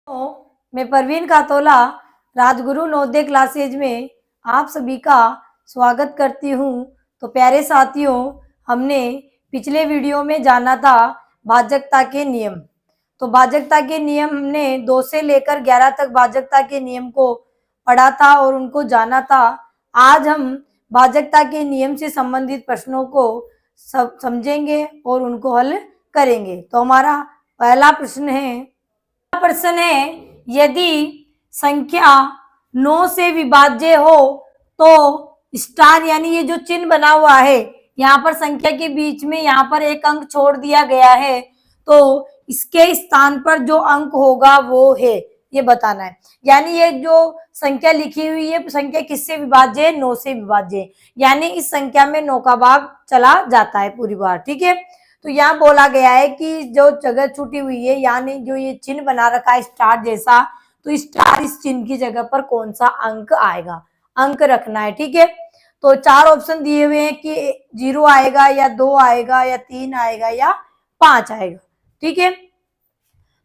मैं परवीन कातोला राजगुरु नवोदय क्लासेज में आप सभी का स्वागत करती हूँ। तो प्यारे साथियों, हमने पिछले वीडियो में जाना था भाजकता के नियम। तो भाजकता के नियम हमने 2 से लेकर 11 तक भाजकता के नियम को पढ़ा था और उनको जाना था। आज हम भाजकता के नियम से संबंधित प्रश्नों को समझेंगे और उनको हल करेंगे। तो हमारा पहला प्रश्न है यदि संख्या 9 से विभाज्य हो तो स्टार यानी ये जो चिन्ह बना हुआ है, यहाँ पर संख्या के बीच में यहाँ पर एक अंक छोड़ दिया गया है, तो इसके स्थान पर जो अंक होगा वो है, ये बताना है। यानी ये जो संख्या लिखी हुई है, संख्या किससे विभाज्य है? 9 से विभाज्य है। यानी इस संख्या में 9 का भाग चला जाता है पूरी बार। ठीक है, तो यहाँ बोला गया है कि जो जगह छूटी हुई है, यानी जो ये चिन्ह बना रखा है स्टार जैसा, तो स्टार इस चिन्ह की जगह पर कौन सा अंक आएगा, अंक रखना है। ठीक है, तो 4 ऑप्शन दिए हुए हैं कि 0 आएगा या 2 आएगा या 3 आएगा या 5 आएगा। ठीक है,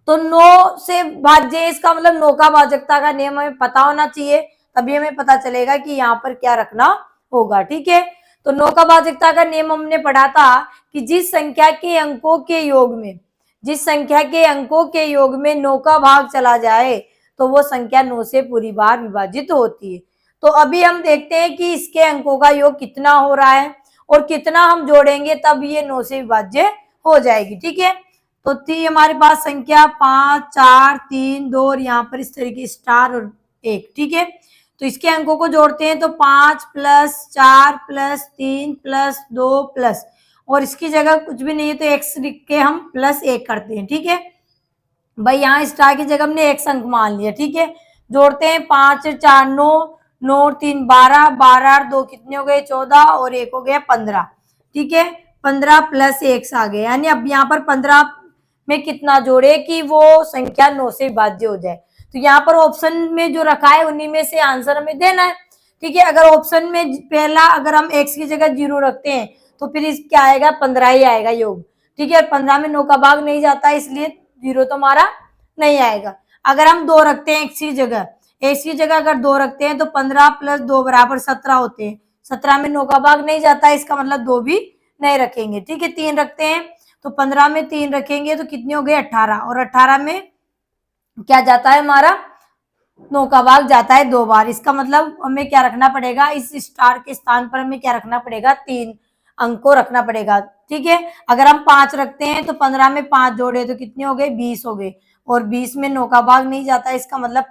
तो 9 से भाज्य, इसका मतलब 9 का भाजकता का नियम हमें पता होना चाहिए, तभी हमें पता चलेगा कि यहाँ पर क्या रखना होगा। ठीक है, तो 9 का भाजकता का नियम हमने पढ़ा था कि जिस संख्या के अंकों के योग में 9 का भाग चला जाए तो वो संख्या 9 से पूरी बार विभाजित होती है। तो अभी हम देखते हैं कि इसके अंकों का योग कितना हो रहा है और कितना हम जोड़ेंगे तब ये 9 से विभाज्य हो जाएगी। ठीक है, तो हमारे पास संख्या 5, 4, 3, 2 और यहाँ पर इस तरीके स्टार और 1। ठीक है, तो इसके अंकों को जोड़ते हैं तो 5 + 4 + 3 + 2 प्लस, और इसकी जगह कुछ भी नहीं है तो x लिख के हम +1 करते हैं। ठीक है भाई, यहाँ स्टार की जगह हमने x अंक मान लिया। ठीक है, जोड़ते हैं 5 × 4 = 9, 9 और 3 = 12, 12 और 2 कितने हो गए? 14 और 1 हो गया 15। ठीक है, 15 + 1 आ गए, यानी अब यहाँ पर 15 में कितना जोड़े कि वो संख्या 9 से विभाज्य हो जाए। तो यहाँ पर ऑप्शन में जो रखा है उन्हीं में से आंसर हमें देना है। ठीक है, अगर ऑप्शन में पहला अगर हम x की जगह 0 रखते हैं तो फिर इस क्या आएगा? 15 ही आएगा योग। ठीक है, 15 में 9 का भाग नहीं जाता, इसलिए 0 तो हमारा नहीं आएगा। अगर हम 2 रखते हैं x की जगह अगर 2 रखते हैं तो 15 + 2 = 17 होते हैं। 17 में 9 का भाग नहीं जाता, इसका मतलब 2 भी नहीं रखेंगे। ठीक है, 3 रखते हैं तो 15 में 3 रखेंगे तो कितने हो गए? 18, और 18 में क्या जाता है? हमारा 9 का भाग जाता है 2 बार। इसका मतलब हमें क्या रखना पड़ेगा? इस स्टार के स्थान पर हमें क्या रखना पड़ेगा? 3 अंक को रखना पड़ेगा। ठीक है, अगर हम 5 रखते हैं तो 15 में 5 जोड़े तो कितने हो गए? 20 हो गए, और 20 में 9 का भाग नहीं जाता, इसका मतलब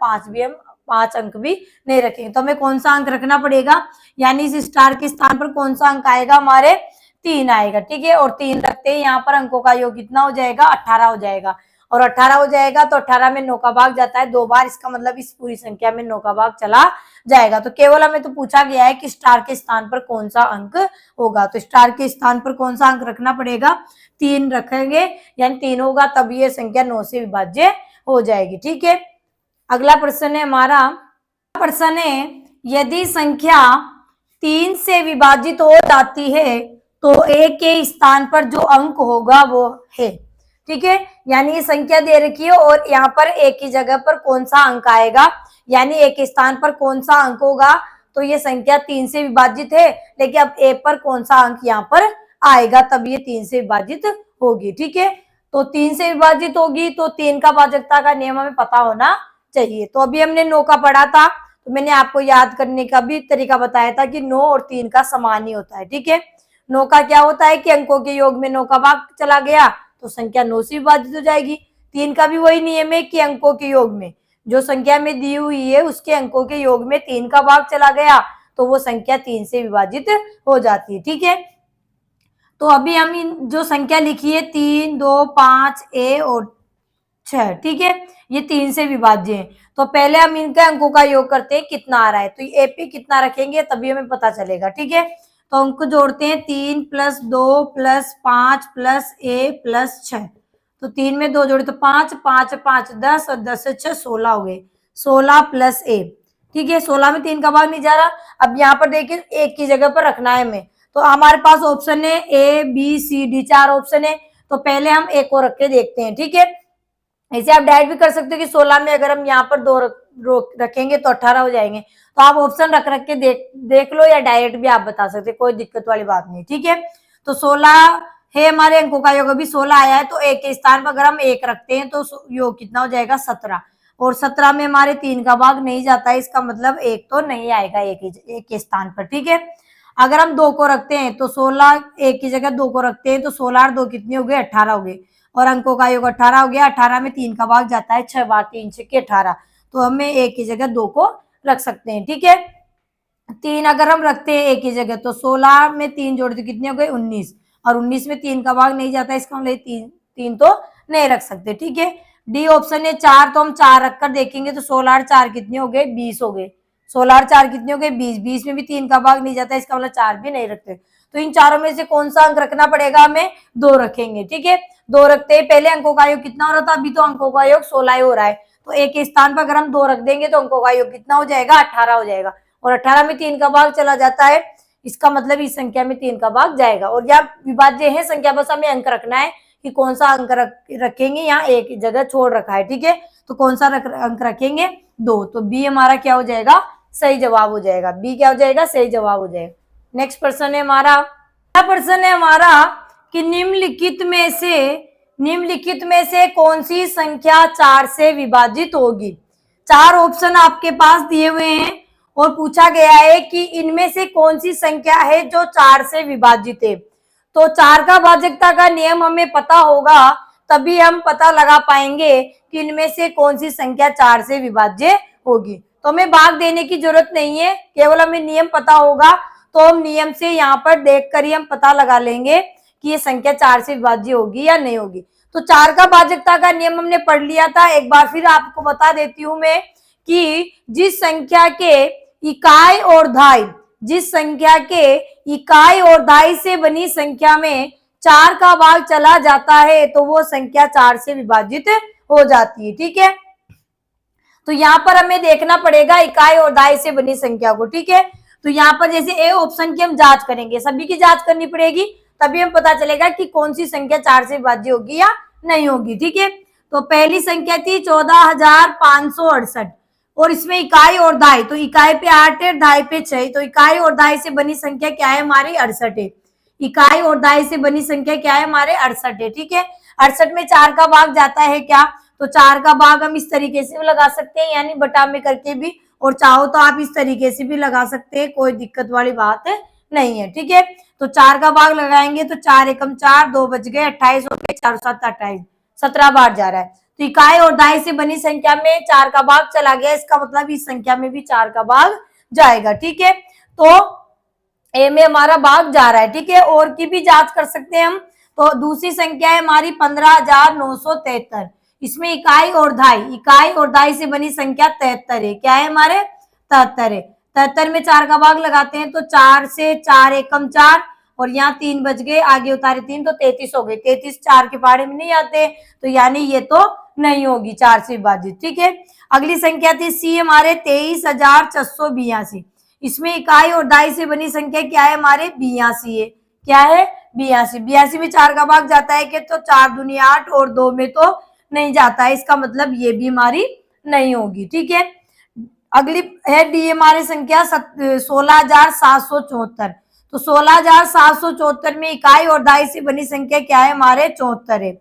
5 अंक भी नहीं रखेंगे। तो हमें कौन सा अंक रखना पड़ेगा? यानी इस स्टार के स्थान पर कौन सा अंक आएगा? हमारे 3 आएगा। ठीक है, और 3 रखते हैं, यहाँ पर अंकों का योग कितना हो जाएगा? 18 हो जाएगा, और 18 हो जाएगा तो 18 में 9 का भाग जाता है 2 बार, इसका मतलब इस पूरी संख्या में 9 का भाग चला जाएगा। तो केवल हमें तो पूछा गया है कि स्टार के स्थान पर कौन सा अंक होगा, तो स्टार के स्थान पर कौन सा अंक रखना पड़ेगा? 3 रखेंगे, यानी 3 होगा तब ये संख्या 9 से विभाज्य हो जाएगी। ठीक है, अगला प्रश्न है हमारा। प्रश्न है यदि संख्या 3 से विभाजित हो जाती है तो a के स्थान पर जो अंक होगा वो है। ठीक है, यानी ये संख्या दे रखी है और यहाँ पर a की जगह पर कौन सा अंक आएगा, यानी a के स्थान पर कौन सा अंक होगा, तो ये संख्या 3 से विभाजित है, लेकिन अब a पर कौन सा अंक यहाँ पर आएगा तब ये 3 से विभाजित होगी। ठीक है, तो 3 से विभाजित होगी तो 3 का भाजकता का नियम हमें पता होना चाहिए। तो अभी हमने 9 का पढ़ा था, तो मैंने आपको याद करने का भी तरीका बताया था कि 9 और 3 का समान ही होता है। ठीक है, 9 का क्या होता है कि अंकों के योग में 9 का भाग चला गया तो संख्या 9 से विभाजित हो जाएगी। 3 का भी वही नियम है कि अंकों के योग में जो संख्या में दी हुई है उसके अंकों के योग में 3 का भाग चला गया तो वो संख्या 3 से विभाजित हो जाती है। ठीक है, तो अभी हम जो संख्या लिखी है 3, 2, 5, a और 6, ठीक है, ये 3 से विभाज्य है। तो पहले हम इनके अंकों का योग करते हैं, कितना आ रहा है, तो ये ए पे कितना रखेंगे तभी हमें पता चलेगा। ठीक है, तो अंक जोड़ते हैं 3 + 2 + 5 + a + 6, तो 3 में 2 जोड़े तो 5, 5 5 10 और 10 से 6 16 हो गए, 16 + a। ठीक है, 16 में 3 का भाग नहीं जा रहा, अब यहाँ पर देखिए एक की जगह पर रखना है हमें, तो हमारे पास ऑप्शन है a b c d, 4 option है, तो पहले हम एक को रख के देखते हैं। ठीक है, ऐसे आप डायरेक्ट भी कर सकते हो कि 16 में अगर हम यहाँ पर 2 रखेंगे तो 18 हो जाएंगे। तो आप ऑप्शन रख रख के देख लो, या डायरेक्ट भी आप बता सकते, कोई दिक्कत वाली बात नहीं। ठीक है, तो 16 है हमारे अंकों का योग, अभी 16 आया है, तो 1 के स्थान पर अगर हम 1 रखते हैं तो योग कितना हो जाएगा 17, और 17 में हमारे 3 का भाग नहीं जाता है, इसका मतलब 1 तो नहीं आएगा 1 के स्थान पर। ठीक है, अगर हम 2 को रखते हैं तो 16, 1 की जगह 2 को रखते हैं तो 16 और 2 कितने हो गए 18 हो गए, और अंकों का योग 18 हो गया। 18 में 3 का भाग जाता है, 6 बार 3 6 18, तो हमें 1 की जगह 2 को रख सकते हैं। ठीक है, 3 अगर हम रखते हैं 1 की जगह तो 16 में 3 जोड़ते कितने हो गए 19, और 19 में 3 का भाग नहीं जाता, इसका मतलब 3 तो नहीं रख सकते। ठीक है, डी ऑप्शन है 4, तो हम 4 रखकर देखेंगे तो 16 और 4 कितने हो गए 20 हो गए, 16 और 4 कितने हो गए 20, 20 में भी 3 का भाग नहीं जाता, इसका मतलब 4 भी नहीं रखते। तो इन चारों में से कौन सा अंक रखना पड़ेगा हमें, 2 रखेंगे। ठीक है, 2 रखते हैं, पहले अंकों का योग कितना हो रहा था, अभी तो अंकों का योग 16 हो रहा है, तो 1 के स्थान पर अगर हम 2 रख देंगे तो अंकों का योग कितना हो जाएगा 18 हो जाएगा, और 18 में 3 का भाग चला जाता है, इसका मतलब इस संख्या में 3 का भाग जाएगा। और यहाँ विभाज्य है संख्या, बस हमें अंक रखना है कि कौन सा अंक रखेंगे, यहाँ एक जगह छोड़ रखा है। ठीक है, तो कौन सा अंक रखेंगे 2, तो बी हमारा क्या हो जाएगा सही जवाब हो जाएगा, बी क्या हो जाएगा सही जवाब हो जाएगा। नेक्स्ट प्रश्न है हमारा, अगला प्रश्न है हमारा कि निम्नलिखित में से कौन सी संख्या 4 से विभाजित होगी। 4 ऑप्शन आपके पास दिए हुए हैं और पूछा गया है कि इनमें से कौन सी संख्या है जो 4 से विभाजित है। तो 4 का भाजकता का नियम हमें पता होगा, तभी हम पता लगा पाएंगे कि इनमें से कौन सी संख्या 4 से विभाज्य होगी। तो हमें भाग देने की जरूरत नहीं है, केवल हमें नियम पता होगा, तो हम नियम से यहाँ पर देखकर ही हम पता लगा लेंगे कि ये संख्या 4 से विभाज्य होगी या नहीं होगी। तो 4 का भाजकता का नियम हमने पढ़ लिया था, एक बार फिर आपको बता देती हूँ मैं कि जिस संख्या के इकाई और दाई से बनी संख्या में 4 का भाग चला जाता है तो वो संख्या 4 से विभाजित हो जाती है। ठीक है, तो यहाँ पर हमें देखना पड़ेगा इकाई और दाई से बनी संख्या को। ठीक है, तो यहाँ पर जैसे ए ऑप्शन की हम जांच करेंगे, सभी की जांच करनी पड़ेगी, तभी हम पता चलेगा कि कौन सी संख्या 4 से विभाज्य होगी या नहीं होगी। ठीक है, तो पहली संख्या थी 14,568, और इसमें इकाई और दाई, तो इकाई पे 8 है, दाई पे 6, तो इकाई और दाई से बनी संख्या क्या है हमारी 68 है। इकाई और दाई से बनी संख्या क्या है हमारे 68 है। ठीक है, 68 में 4 का भाग जाता है क्या, तो 4 का भाग हम इस तरीके से भी लगा सकते हैं, यानी बटा में करके भी, और चाहो तो आप इस तरीके से भी लगा सकते हैं, कोई दिक्कत वाली बात नहीं है। ठीक है, तो 4 का भाग लगाएंगे तो 4 एकम 4, 2 बच गए 28 हो गए, 4 7 28, 17 बार जा रहा है। तो इकाई और दाई से बनी संख्या में 4 का भाग चला गया, इसका मतलब इस संख्या में भी 4 का भाग जाएगा। ठीक है, तो ए में हमारा भाग जा रहा है। ठीक है, और की भी जांच कर सकते हैं हम, तो दूसरी संख्या है हमारी 15,973, इसमें इकाई और दाई से बनी संख्या 73 है, क्या है हमारे 73 है। 73 में 4 का भाग लगाते हैं तो 4 से 4 एकम 4, और यहाँ 3 बच गए, आगे उतारे 3 तो 33 हो गए, 33 4 के पहाड़े में नहीं आते, तो यानी ये तो नहीं होगी 4 से विभाजित। ठीक है, अगली संख्या थी सी हमारे 23,682, इसमें इकाई और दाई से बनी संख्या क्या है हमारे 82 है, क्या है 82, 82 में 4 का भाग जाता है कि, तो 4 दूनी 8 और 2 में तो नहीं जाता है, इसका मतलब ये भी हमारी नहीं होगी। ठीक है, अगली है डी हमारी संख्या 16,774, तो 16,774 में इकाई और दाई से बनी संख्या क्या है हमारे 74 है।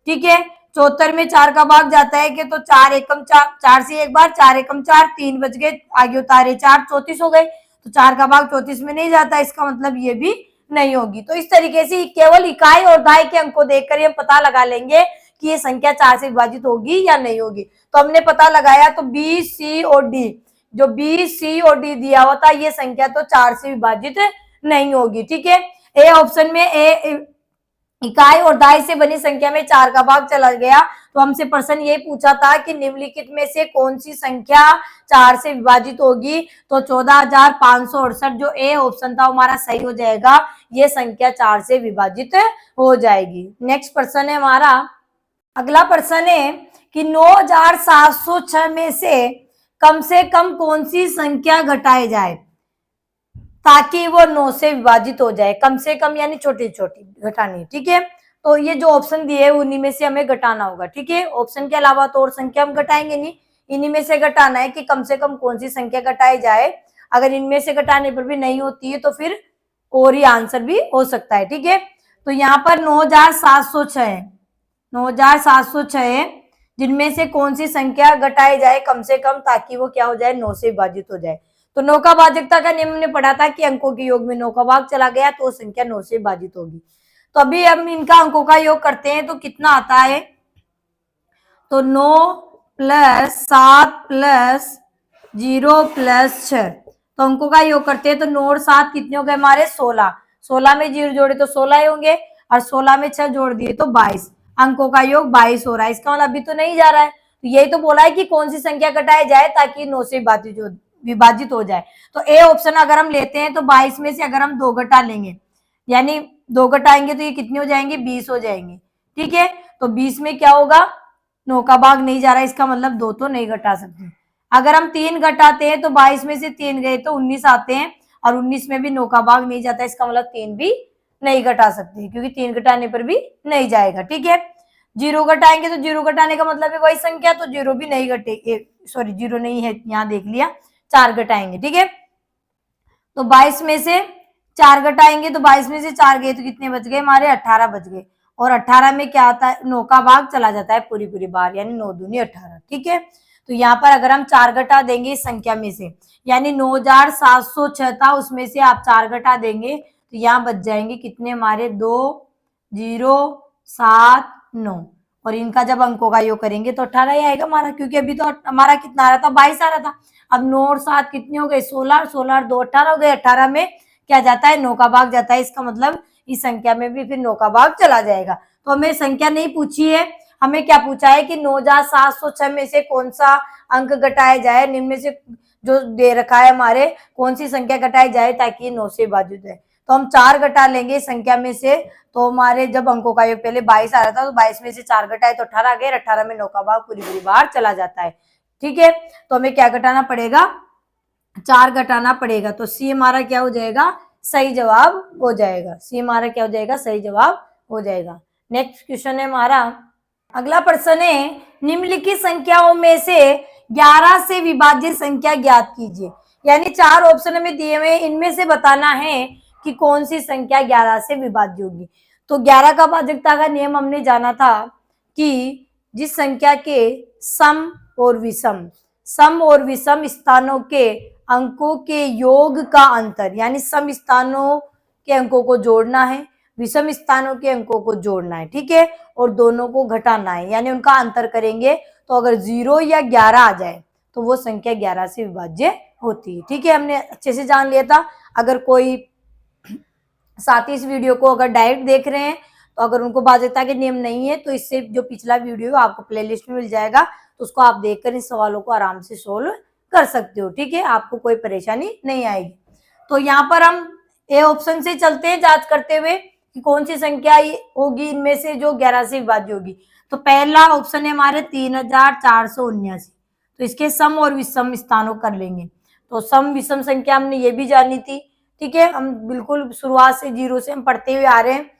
ठीक है, 74 में 4 का भाग जाता है कि, तो 4 एकम 4, 4 से एक बार, 4 एकम 4, 3 बच गए, आगे उतारे 4, 34 हो गए, तो 4 का भाग 34 में नहीं जाता, इसका मतलब ये भी नहीं होगी। तो इस तरीके से केवल इकाई और दाई के अंक को देखकर हम पता लगा लेंगे कि ये संख्या 4 से विभाजित होगी या नहीं होगी। तो हमने पता लगाया, तो बी सी और डी, जो बी सी और डी दिया हुआ था, ये संख्या तो 4 से विभाजित नहीं होगी। ठीक है, ए ऑप्शन में ए इकाई और दाई से बनी संख्या में 4 का भाग चला गया, तो हमसे प्रश्न ये पूछा था कि निम्नलिखित में से कौन सी संख्या 4 से विभाजित होगी, तो 14,568 जो ए ऑप्शन था हमारा सही हो जाएगा, ये संख्या 4 से विभाजित हो जाएगी। नेक्स्ट प्रश्न है हमारा, अगला प्रश्न है कि 9,706 में से कम कौन सी संख्या घटाई जाए ताकि वो 9 से विभाजित हो जाए, कम से कम यानी छोटी छोटी घटानी। ठीक है, तो ये जो ऑप्शन दिए है उन्हीं में से हमें घटाना होगा, ठीक है। ऑप्शन के अलावा तो और संख्या हम घटाएंगे नहीं, इन्हीं में से घटाना है कि कम से कम कौन सी संख्या घटाई जाए। अगर इनमें से घटाने पर भी नहीं होती है तो फिर और ही आंसर भी हो सकता है, ठीक है। तो यहाँ पर 9706 है, 9706 है, जिनमें से कौन सी संख्या घटाई जाए कम से कम, ताकि वो क्या हो जाए, 9 से विभाजित हो जाए। तो 9 का भाजकता का नियम हमने पढ़ा था कि अंकों के योग में 9 का भाग चला गया तो संख्या 9 से विभाजित होगी। तो अभी हम इनका अंकों का योग करते हैं तो कितना आता है, तो 9 प्लस 7 प्लस 0 प्लस 6, तो अंकों का योग करते हैं तो 9 और 7 कितने हो गए हमारे, 16, 16 में 0 जोड़े तो 16 ही होंगे, और 16 में 6 जोड़ दिए तो 22, अंकों का योग 22 हो रहा है। इसका मतलब अभी तो नहीं जा रहा है, तो यही तो बोला है कि कौन सी संख्या घटाई जाए ताकि 9 से विभाजित हो जाए। तो ए ऑप्शन अगर हम लेते हैं तो 22 में से अगर हम 2 घटा लेंगे, यानी 2 घटाएंगे तो ये कितने हो जाएंगे, 20 हो जाएंगे, ठीक है। तो 20 में क्या होगा, 9 का भाग नहीं जा रहा है, इसका मतलब 2 तो नहीं घटा सकते। अगर हम 3 घटाते हैं तो 22 में से 3 गए तो 19 आते हैं, और 19 में भी 9 का भाग नहीं जाता, इसका मतलब 3 भी नहीं घटा सकते, क्योंकि 3 घटाने पर भी नहीं जाएगा, ठीक है। 0 घटाएंगे तो 0 घटाने का मतलब है वही संख्या, तो 0 भी नहीं घटे, सॉरी 0 नहीं है, यहाँ देख लिया, 4 घटाएंगे, ठीक है। तो 22 में से 4 घटाएंगे तो 22 में से 4 गए तो कितने बच गए हमारे, 18 बच गए, और 18 में क्या आता है, 9 का भाग चला जाता है पूरी पूरी बार, यानी 9 दूनी 18, ठीक है। तो यहाँ पर अगर हम 4 घटा देंगे इस संख्या में से, यानी 9706 था, उसमें से आप 4 घटा देंगे तो यहाँ बच जाएंगे कितने हमारे, 2 0 7 9, और इनका जब अंकों का योग करेंगे तो 18 ही आएगा हमारा, क्योंकि अभी तो हमारा कितना आ रहा था, 22 आ रहा था। अब 9 और 7 कितने हो गए, 16, 16 और 2 18 हो गए, 18 में क्या जाता है, 9 का भाग जाता है, इसका मतलब इस संख्या में भी फिर 9 का भाग चला जाएगा। तो हमें संख्या नहीं पूछी है, हमें क्या पूछा है कि 9706 में से कौन सा अंक घटाया जाए, निम्न में से जो दे रखा है हमारे, कौन सी संख्या घटाई जाए ताकि 9 से विभाजित है। तो हम 4 घटा लेंगे संख्या में से, तो हमारे जब अंकों का योग पहले 22 आ रहा था तो 22 में से 4 घटाए तो 18 आ गए, 18 में 9 का भाग पूरी पूरी बार चला जाता है, ठीक है। तो हमें क्या घटाना पड़ेगा, 4 घटाना पड़ेगा, तो सी हमारा क्या हो जाएगा, सही जवाब हो जाएगा, सी हमारा क्या हो जाएगा, सही जवाब हो जाएगा। नेक्स्ट क्वेश्चन है हमारा, अगला प्रश्न है, निम्नलिखित संख्याओं में से 11 से विभाज्य संख्या ज्ञात कीजिए। यानी 4 ऑप्शन हमें दिए हुए, इनमें से बताना है कि कौन सी संख्या 11 से विभाज्य होगी। तो 11 का भाजकता का नियम हमने जाना था कि जिस संख्या के सम और विषम स्थानों के अंकों के योग का अंतर, यानी सम स्थानों के अंकों को जोड़ना है, विषम स्थानों के अंकों को जोड़ना है, ठीक है, और दोनों को घटाना है, यानी उनका अंतर करेंगे। तो अगर 0 या 11 आ जाए तो वो संख्या 11 से विभाज्य होती है, ठीक है। हमने अच्छे से जान लिया था। अगर कोई साथ ही इस वीडियो को अगर डायरेक्ट देख रहे हैं तो अगर उनको भाजकता के नियम नहीं है तो इससे जो पिछला वीडियो आपको प्लेलिस्ट में मिल जाएगा, तो उसको आप देखकर इन सवालों को आराम से सोल्व कर सकते हो, ठीक है, आपको कोई परेशानी नहीं आएगी। तो यहाँ पर हम ए ऑप्शन से चलते हैं जांच करते हुए कि कौन सी संख्या होगी इनमें से जो 11 से विभाज्य होगी। तो पहला ऑप्शन है हमारे 3479, तो इसके सम और विषम स्थानों कर लेंगे। तो सम विषम संख्या हमने ये भी जानी थी, ठीक है, हम बिल्कुल शुरुआत से 0 से हम पढ़ते हुए आ रहे हैं।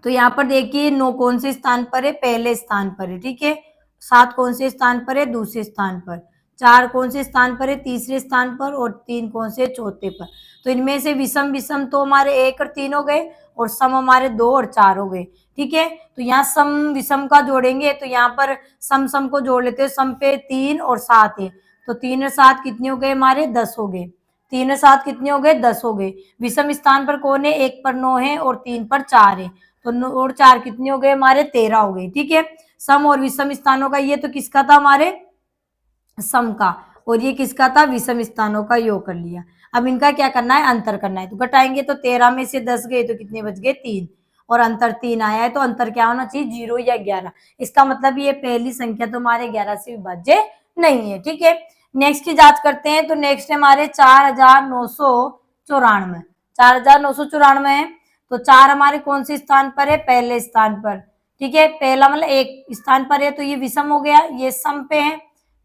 तो यहाँ पर देखिए 9 कौन से स्थान पर है, पहले स्थान पर है, ठीक है, 7 कौन से स्थान पर है, दूसरे स्थान पर, 4 कौन से स्थान पर है, तीसरे स्थान पर, और 3 कौन से, चौथे पर। तो इनमें से विषम विषम तो हमारे 1 और 3 हो गए, और सम हमारे 2 और 4 हो गए, ठीक है। तो यहाँ सम विषम का जोड़ेंगे तो यहाँ पर सम सम को जोड़ लेते हैं, सम पे 3 और 7 है, तो 3 और 7 कितने हो गए हमारे, 10 हो गए, 3 और 7 कितने हो गए, 10 हो गए। विषम स्थान पर कौन है, 1 पर 9 है और 3 पर 4 है, तो 9 और 4 कितने हो गए हमारे, 13 हो गए, ठीक है। सम और विषम स्थानों का ये तो किसका था हमारे सम का, और ये किसका था, विषम स्थानों का योग कर लिया। अब इनका क्या करना है, अंतर करना है। तो घटाएंगे तो 13 में से 10 गए तो कितने बच गए, 3, और अंतर 3 आया है, तो अंतर क्या होना चाहिए, 0 या 11। इसका मतलब ये पहली संख्या तो हमारे 11 से विभाज्य नहीं है, ठीक है। नेक्स्ट की जांच करते हैं। तो नेक्स्ट है हमारे 4994, 4994 है। तो 4 हमारे कौन से स्थान पर है, पहले स्थान पर, ठीक है, पहला मतलब एक स्थान पर है, तो ये विषम हो गया, ये सम पे है,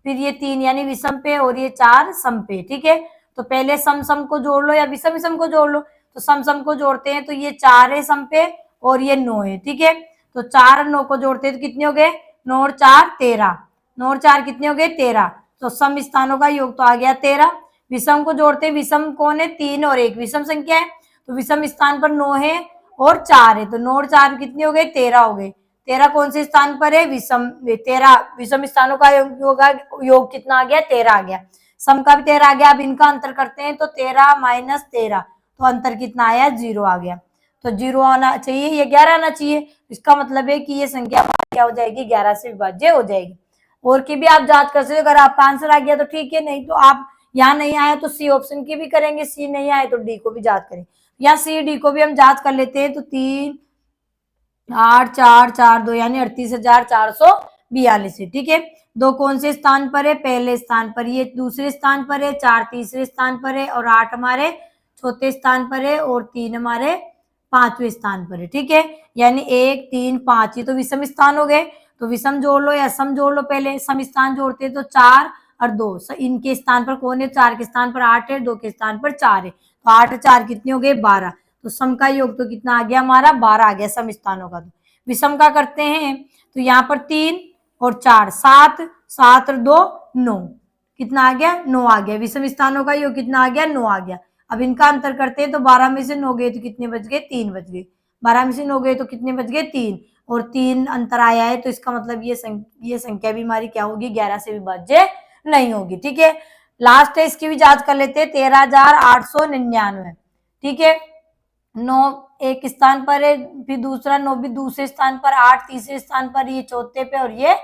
फिर ये 3 यानी विषम पे, और ये 4 सम पे, ठीक है। तो पहले सम सम को जोड़ लो या विषम विषम को जोड़ लो। तो सम सम को जोड़ते हैं तो ये 4 है सम पे और ये 9 है, ठीक है। तो 4 और 9 को जोड़ते हैं तो कितने हो गए, 9 और 4 13, 9 और 4 कितने हो गए 13। तो सम स्थानों का योग तो आ गया 13। विषम को जोड़ते हैं, विषम कौन है 3 और 1 विषम संख्या है, तो विषम स्थान पर 9 है और 4 है, तो 9 और 4 कितने हो गए 13 हो गए। 13 कौन से स्थान पर है, विषम 13 विषम स्थानों का योग कितना आ गया 13 आ गया। सम का भी 13 आ गया। अब इनका अंतर करते हैं तो 13 माइनस 13, तो अंतर कितना आया 0 आ गया। तो 0 आना चाहिए, ये 11 आना चाहिए। इसका मतलब है कि ये संख्या क्या हो जाएगी 11 से विभाज्य हो जाएगी। और की भी आप जांच कर सकते हो, अगर आपका आंसर आ गया तो ठीक है, नहीं तो आप यहाँ नहीं आया तो सी ऑप्शन की भी करेंगे, सी नहीं आए तो डी को भी जांच करें। या सी डी को भी हम जांच कर लेते हैं। तो 3 8 4 4 2 यानी 38,442 है, ठीक है। 2 कौन से स्थान पर है, पहले स्थान पर, ये दूसरे स्थान पर है, 4 तीसरे स्थान पर है और 8 हमारे चौथे स्थान पर है और 3 हमारे पांचवें स्थान पर है, ठीक है। यानी 1 3 5 ये तो विषम स्थान हो गए। तो विषम जोड़ लो या सम जोड़ लो, पहले सम स्थान जोड़ते हैं तो 4 और 2, इनके स्थान पर कौन है, 4 के स्थान पर 8 है, 2 के स्थान पर 4 है, तो 8 और 4 कितने हो गए 12। तो सम का योग तो कितना आ गया हमारा 12 आ गया सम स्थानों का। तो विषम का करते हैं तो यहाँ पर 3 और 4 7, 7 और 2 9, कितना आ गया 9 आ गया। विषम स्थानों का योग कितना आ गया 9 आ गया। अब इनका अंतर करते हैं तो 12 में से 9 गए तो कितने बच गए 3 बच गए। 12 में से 9 गए तो कितने बच गए 3, और 3 अंतर आया है, तो इसका मतलब ये संख्या भी हमारी क्या होगी 11 से विभाज्य नहीं होगी, ठीक है। लास्ट है, इसकी भी जांच कर लेते हैं। 13,899, ठीक है। 9 एक स्थान पर है, फिर दूसरा 9 भी दूसरे स्थान पर, 8 तीसरे स्थान पर, ये चौथे पे और ये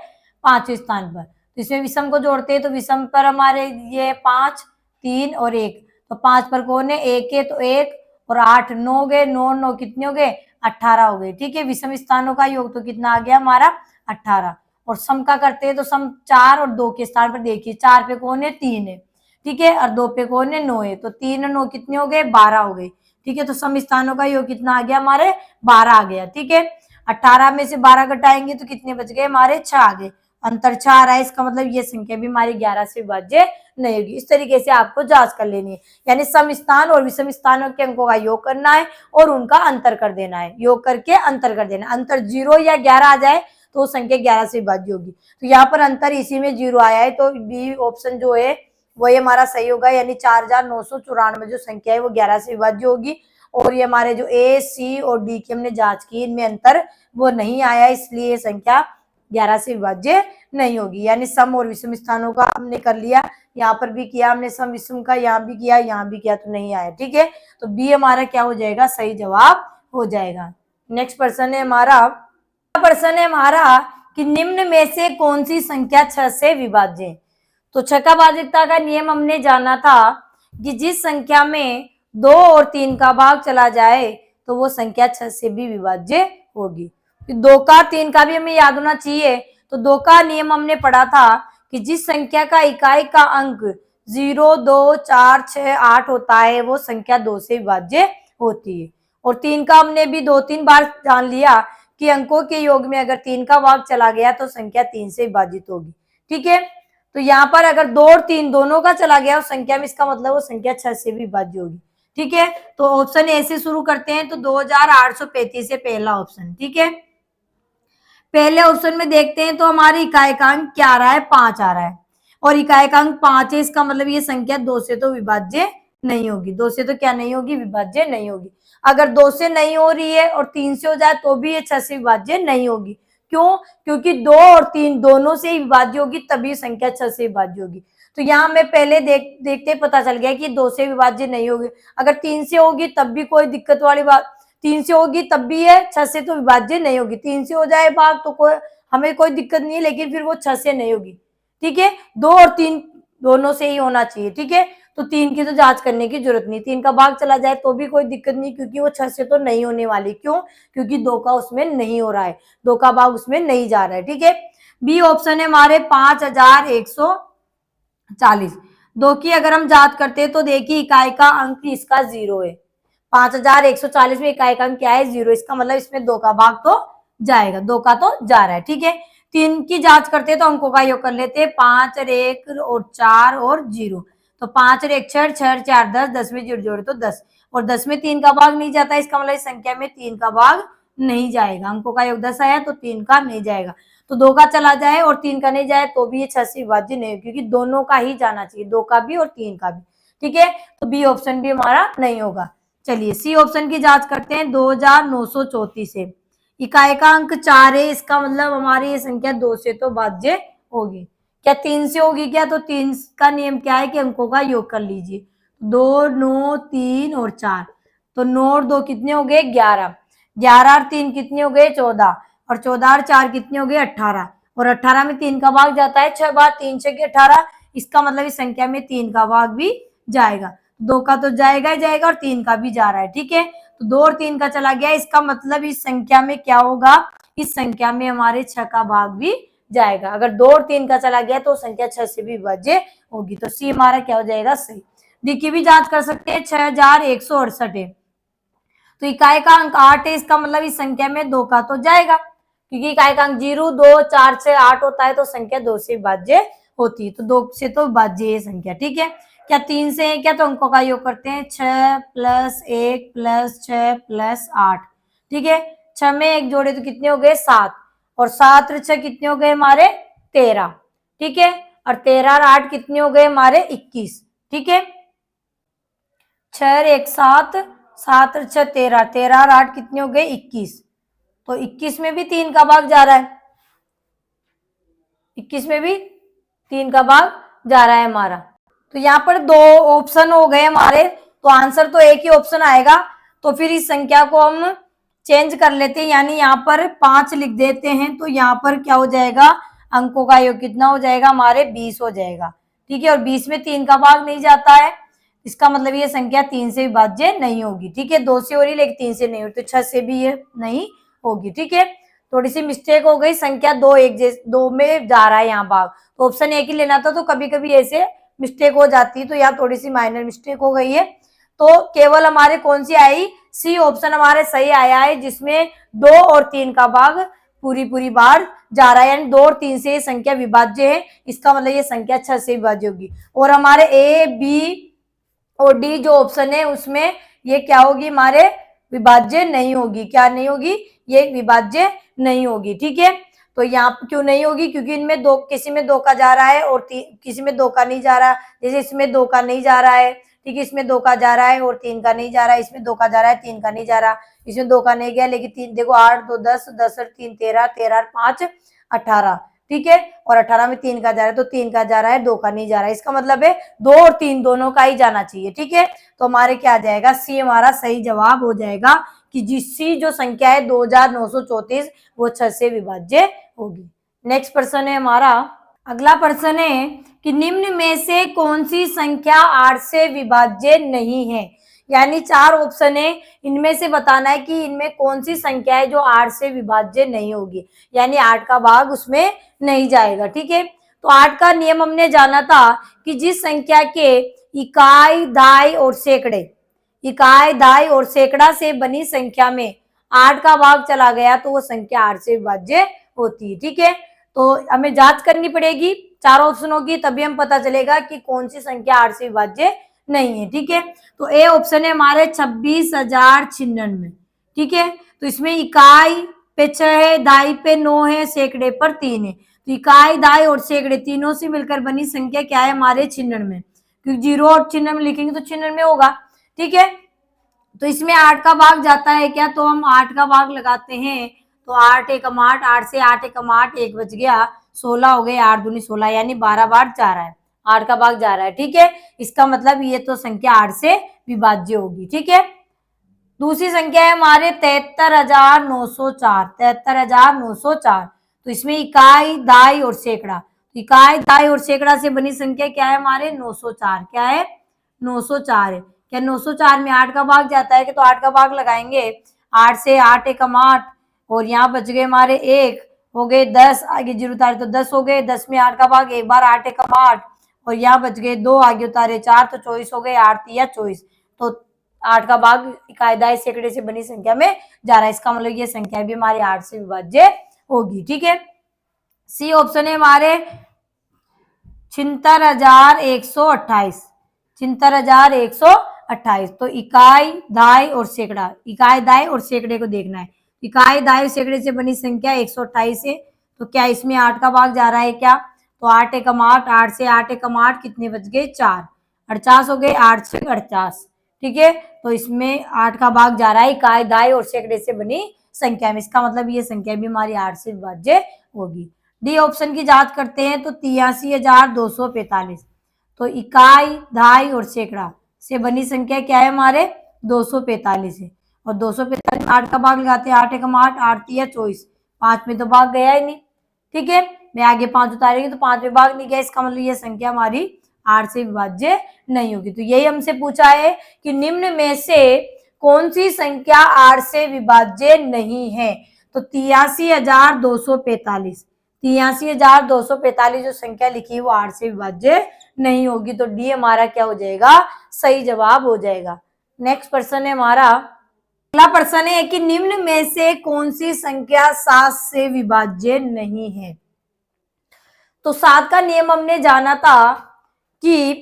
पांचवें स्थान पर। तो इसमें विषम को जोड़ते हैं तो विषम पर हमारे ये 5 3 और 1, तो 5 पर कौन है 1 है, तो 1 और 8 9 गए, 9 9 कितने हो गए 18 हो गए, ठीक है। विषम स्थानों का योग तो कितना आ गया हमारा 18। और सम का करते हैं तो सम 4 और 2 के स्थान पर देखिए, 4 पे कौन है 3 है, ठीक है, और 2 पे कौन है 9 है, तो 3 और 9 कितने हो गए 12 हो गए, ठीक है। तो सम स्थानों का योग कितना आ गया हमारे 12 आ गया, ठीक है। 18 में से 12 घटाएंगे तो कितने बच गए हमारे 6 आ गए, अंतर 6 आ रहा है। इसका मतलब ये संख्या भी हमारी 11 से विभाज्य नहीं होगी। इस तरीके से आपको जांच कर लेनी है, यानी सम स्थान और विषम स्थानों के अंकों का योग करना है और उनका अंतर कर देना है, योग करके अंतर कर देना। अंतर 0 या 11 आ जाए तो संख्या 11 से विभाज्य होगी। तो यहाँ पर अंतर इसी में 0 आया है, तो बी ऑप्शन जो है वही हमारा सही होगा, यानी 4,994 जो संख्या है वो 11 से विभाज्य होगी। और ये हमारे जो ए सी और डी की हमने जांच की, इनमें अंतर वो नहीं आया, इसलिए ये संख्या 11 से विभाज्य नहीं होगी। यानी सम और विषम स्थानों का हमने कर लिया, यहाँ पर भी किया हमने सम विषम का, यहाँ भी किया यहाँ भी किया, तो नहीं आया, ठीक है। तो बी हमारा क्या हो जाएगा सही जवाब हो जाएगा। नेक्स्ट प्रश्न है हमारा कि निम्न में से कौन सी संख्या 6 से विभाज्य है। तो छक्काबाजिकता का नियम हमने जाना था कि जिस संख्या में 2 और 3 का भाग चला जाए तो वो संख्या 6 से भी विभाज्य होगी। 2 का 3 का भी हमें याद होना चाहिए। तो 2 का नियम हमने पढ़ा था कि जिस संख्या का इकाई का अंक 0 2 4 6 8 होता है वो संख्या 2 से विभाज्य होती है। और 3 का हमने भी 2-3 बार जान लिया कि अंकों के योग में अगर 3 का भाग चला गया तो संख्या 3 से विभाजित होगी, ठीक है। तो यहाँ पर अगर 2 और 3 दोनों का चला गया उस संख्या में, इसका मतलब वो संख्या 6 से भी विभाज्य होगी, ठीक है। तो ऑप्शन ए से शुरू करते हैं। तो 2835 है पहला ऑप्शन, ठीक है। पहले ऑप्शन में देखते हैं तो हमारी इकाई का अंक क्या आ रहा है 5 आ रहा है, और इकाई का अंक 5 है, इसका मतलब ये संख्या 2 से तो विभाज्य नहीं होगी। 2 से तो क्या नहीं होगी विभाज्य नहीं होगी। अगर 2 से नहीं हो रही है और 3 से हो जाए तो भी ये 6 से विभाज्य नहीं होगी। क्यों? क्योंकि 2 और 3 दोनों से विभाज्य होगी तभी संख्या 6 से विभाज्य होगी। तो यहाँ में पहले देखते पता चल गया कि 2 से विभाज्य नहीं होगी। अगर 3 से होगी तब भी कोई दिक्कत वाली बात, 3 से होगी तब भी है, 6 से तो विभाज्य नहीं होगी। 3 से हो जाए भाग तो हमें कोई दिक्कत नहीं है, लेकिन फिर वो 6 से नहीं होगी, ठीक है। 2 और 3 दोनों से ही होना चाहिए, ठीक है। तो 3 की तो जांच करने की जरूरत नहीं, 3 का भाग चला जाए तो भी कोई दिक्कत नहीं, क्योंकि वो 6 से तो नहीं होने वाली। क्यों? क्योंकि 2 का उसमें नहीं हो रहा है, 2 का भाग उसमें नहीं जा रहा है, ठीक है। बी ऑप्शन है हमारे 5140। 2 की अगर हम जांच करते हैं तो देखिए इकाई का अंक इसका 0 है। 5140 में इकाई का अंक क्या है 0, इसका मतलब इसमें 2 का भाग तो जाएगा, 2 का तो जा रहा है, ठीक है। 3 की जांच करते हैं तो अंकों का योग कर लेते हैं, 5 और 1 और 4 और 0। तो 5 और 1 6 6 4 10, 10 में 0 जोड़े तो 10, और 10 में 3 का भाग नहीं जाता, इसका मतलब इस संख्या में 3 का भाग नहीं जाएगा। अंकों का योग 10 आया तो 3 का नहीं जाएगा। तो 2 का चला जाए और 3 का नहीं जाए तो भी ये 6 से विभाज्य नहीं, क्योंकि दोनों का ही जाना चाहिए, 2 का भी और 3 का भी। ठीक है, तो बी ऑप्शन भी हमारा नहीं होगा। चलिए सी ऑप्शन की जांच करते हैं। 2934 है, इकाई का अंक 4 है, इसका मतलब हमारी ये संख्या 2 से तो भाज्य होगी। क्या 3 से होगी क्या? तो 3 का नियम क्या है कि अंकों का योग कर लीजिए। 2, 9, 3 और 4, तो 9 और 2 कितने हो गए? 11। 11 और 3 कितने हो गए? 14। और 14 और 4 कितने हो गए? 18। और 18 में 3 का भाग जाता है 6 बार, 3 6 18। इसका मतलब इस संख्या में 3 का भाग भी जाएगा। 2 का तो जाएगा ही जाएगा और 3 का भी जा रहा है। ठीक है, तो 2 और 3 का चला गया, इसका मतलब इस संख्या में क्या होगा? इस संख्या में हमारे 6 का भाग भी जाएगा। अगर 2 और 3 का चला गया तो संख्या 6 से भी विभाज्य होगी। तो सी हमारा क्या हो जाएगा? सही। डी की भी जांच कर सकते हैं। 6168 है, तो इकाई का अंक 8 है, इसका मतलब इस संख्या में 2 का तो जाएगा, क्योंकि इकाई का अंक 0, 2, 4 से 8 होता है, तो संख्या 2 से विभाज्य होती है। तो 2 से तो विभाज्य है संख्या। ठीक है, क्या 3 से है क्या? तो अंकों का योग करते हैं। 6 + 1 + 6 + 8। ठीक है, 6 में 1 जोड़े तो कितने हो गए? 7। और 7 और 6 कितने हो गए हमारे? 13। ठीक है, और 13 और 8 कितने हो गए हमारे? 21। ठीक है, 6 और 1 7, 7 और 6 13, 13 और 8 कितने हो गए? 21। तो 21 में भी 3 का भाग जा रहा है, 21 में भी 3 का भाग जा रहा है हमारा। तो यहाँ पर 2 ऑप्शन हो गए हमारे, तो आंसर तो एक ही ऑप्शन आएगा। तो फिर इस संख्या को हम चेंज कर लेते हैं, यानी यहाँ पर 5 लिख देते हैं। तो यहाँ पर क्या हो जाएगा? अंकों का योग कितना हो जाएगा हमारे? 20 हो जाएगा। ठीक है, और 20 में 3 का भाग नहीं जाता है, इसका मतलब ये संख्या 3 से विभाज्य नहीं होगी। ठीक है, 2 से हो रही लेकिन 3 से नहीं होती, तो 6 से भी ये नहीं होगी। ठीक है, थोड़ी सी मिस्टेक हो गई, संख्या 2 एक जैसे 2 में जा रहा है यहाँ भाग, तो ऑप्शन एक ही लेना था, तो कभी कभी ऐसे मिस्टेक हो जाती है। तो यहाँ थोड़ी सी माइनर मिस्टेक हो गई है। तो केवल हमारे कौन सी आई? सी ऑप्शन हमारे सही आया है, जिसमें 2 और 3 का भाग पूरी बार जा रहा है, यानी 2 और 3 से ये संख्या विभाज्य है। इसका मतलब ये संख्या 6 से विभाज्य होगी। और हमारे ए, बी और डी जो ऑप्शन है उसमें ये क्या होगी? हमारे विभाज्य नहीं होगी। क्या नहीं होगी? ये विभाज्य नहीं होगी। ठीक है, तो यहाँ क्यों नहीं होगी? क्योंकि इनमें 2, किसी में 2 का जा रहा है और किसी में 2 का नहीं जा रहा। जैसे इसमें 2 का नहीं जा रहा है, ठीक है, इसमें 2 का जा रहा है और 3 का नहीं जा रहा है, इसमें 2 का जा रहा है 3 का नहीं जा रहा, इसमें 2 का नहीं गया लेकिन 3, देखो 8 2 10, 10 और 3 13, 13 और 5 18। ठीक है, और 18 में 3 का जा रहा है, तो 3 का जा रहा है, 2 का नहीं जा रहा है, इसका मतलब है 2 और 3 दोनों का ही जाना चाहिए। ठीक है, तो हमारे क्या आ जाएगा? सी हमारा सही जवाब हो जाएगा, कि जिससी जो संख्या है 2934 वो 6 से विभाज्य होगी। नेक्स्ट प्रश्न है हमारा, अगला प्रश्न है कि निम्न में से कौन सी संख्या 8 से विभाज्य नहीं है? यानी 4 ऑप्शन है, इनमें से बताना है कि इनमें कौन सी संख्या है जो 8 से विभाज्य नहीं होगी, यानी 8 का भाग उसमें नहीं जाएगा। ठीक है, तो 8 का नियम हमने जाना था कि जिस संख्या के इकाई, दाई और सैकड़े, इकाई, दाई और सैकड़ा से बनी संख्या में 8 का भाग चला गया तो वो संख्या 8 से विभाज्य होती है। ठीक है, तो हमें जांच करनी पड़ेगी 4 ऑप्शनों की, तभी हम पता चलेगा कि कौन सी संख्या 8 से विभाज्य नहीं है। ठीक है, तो ए ऑप्शन है हमारे 26,096। ठीक है, तो इसमें इकाई पे 6 है, दाई पे 9 है, सैकड़े पर 3 है। तो इकाई, दाई और सैकड़े तीनों से मिलकर बनी संख्या क्या है हमारे? 96। क्योंकि 0 और चिन्ह में लिखेंगे तो 96 होगा। ठीक है, तो इसमें 8 का भाग जाता है क्या? तो हम 8 का भाग लगाते हैं, तो 8 एकम 8, 8 से 8 एकम 8, 1 बच गया, 16 हो गए, 8 दूनी 16, यानी 12 बार जा रहा है, 8 का भाग जा रहा है। ठीक है, इसका मतलब ये तो संख्या 8 से विभाज्य होगी। ठीक है, दूसरी संख्या है हमारे 73,904, 73,904। तो इसमें इकाई, दाई और सैकड़ा, तो इकाई, दाई और सैकड़ा से बनी संख्या क्या है हमारे? 904। क्या है? 904 है। क्या 904 में 8 का भाग जाता है कि? तो 8 का भाग लगाएंगे, 8 से 8 एकम 8, और यहाँ बच गए हमारे 1, हो गए 10, आगे 0 उतारे तो 10 हो गए, 10 में 8 का भाग एक बार, 8 एकम 8, और यहाँ बच गए 2, आगे उतारे 4, तो 24 हो गए, 8 या 24। तो 8 का भाग इकाई, दाई, सैकड़े से बनी संख्या में जा रहा है, इसका मतलब ये संख्या भी हमारी 8 से विभाज्य होगी। ठीक है, सी ऑप्शन है हमारे 76,128, 76,128। तो इकाई, दाई और सैकड़ा, इकाई, दाई और सैकड़े को देखना है। इकाई दाई सैकड़े से बनी संख्या 128 है, तो क्या इसमें 8 का भाग जा रहा है क्या? तो 8 एकम 8, 8 से 8 एकम 8 कितने बच गए? 4, 48 हो गए, 8 से 48। ठीक है, तो इसमें 8 का भाग जा रहा है इकाई दाई और सैकड़े से बनी संख्या में। इसका मतलब ये संख्या भी हमारी 8 से विभाज्य होगी। डी ऑप्शन की जांच करते हैं तो 83,245। तो इकाई दाई और सैकड़ा से बनी संख्या क्या है हमारे? 245 है। और 245 में 8 का भाग लगाते हैं, 8 एकम 8, 8 तिया 24, 5 में तो भाग गया ही नहीं। ठीक है, मैं आगे 5 उतारेंगे तो 5 में भाग नहीं गया, इसका मतलब ये संख्या हमारी 8 से विभाज्य नहीं होगी। तो यही हमसे पूछा है कि निम्न में से कौन सी संख्या 8 से विभाज्य नहीं है? तो 83,245, 83,245 जो संख्या लिखी है वो 8 से विभाज्य नहीं होगी। तो डी हमारा क्या हो जाएगा? सही जवाब हो जाएगा। नेक्स्ट प्रश्न है हमारा, अगला प्रश्न है कि निम्न में से कौन सी संख्या 7 से विभाज्य नहीं है? तो 7 का नियम हमने जाना था कि